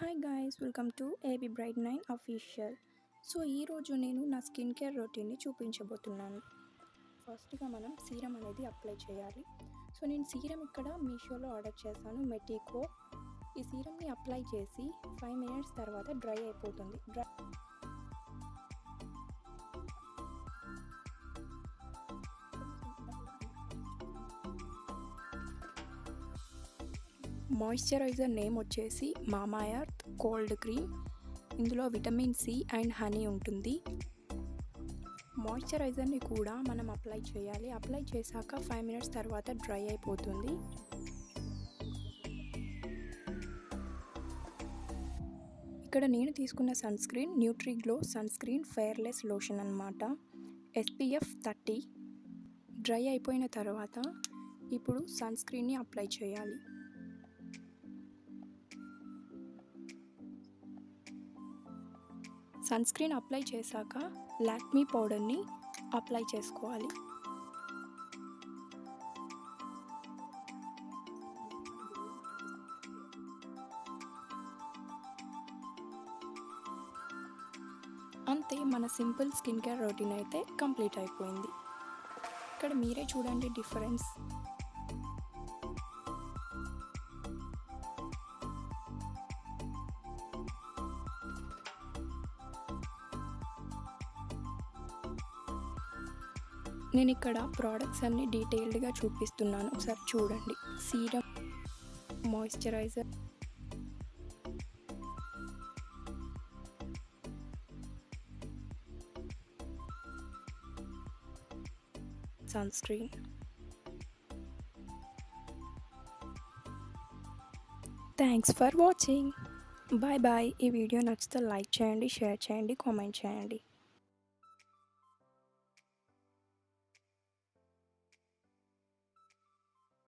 Hi guys, welcome to AB bright 9 official. So ఈరోజు నేను నా స్కిన్ కేర్ రొటీన్ని చూపించబోతున్నాను. ఫస్ట్గా మనం సీరం అనేది అప్లై చేయాలి. సో నేను సీరం ఇక్కడ మీషోలో ఆర్డర్ చేశాను, మెటికో. ఈ సీరంని అప్లై చేసి 5 మినిట్స్ తర్వాత డ్రై అయిపోతుంది. మాయిశ్చరైజర్ నేమ్ వచ్చేసి మామా ఎర్త్ కోల్డ్ క్రీమ్. ఇందులో విటమిన్ సి అండ్ హనీ ఉంటుంది. మాయిశ్చరైజర్ని కూడా మనం అప్లై చేయాలి. అప్లై చేశాక 5 మినిట్స్ తర్వాత డ్రై అయిపోతుంది. ఇక్కడ నేను తీసుకున్న sun screen Nutriglow sun screen ఫెయిర్లెస్ లోషన్ అన్నమాట. SPF 30. డ్రై అయిపోయిన తర్వాత ఇప్పుడు సన్ స్క్రీన్ని అప్లై చేయాలి. సన్ స్క్రీన్ అప్లై చేశాక లాక్మీ పౌడర్ని అప్లై చేసుకోవాలి. అంతే, మన సింపుల్ స్కిన్ కేర్ రొటీన్ అయితే కంప్లీట్ అయిపోయింది. ఇక్కడ మీరే చూడండి డిఫరెన్స్. నేను ఇక్కడ ప్రోడక్ట్స్ అన్ని డీటెయిల్డ్గా చూపిస్తున్నాను, ఒకసారి చూడండి. Serum, moisturizer, sunscreen. Thanks for watching. Bye bye. ఈ వీడియో నచ్చితే లైక్ చేయండి, షేర్ చేయండి, కామెంట్ చేయండి.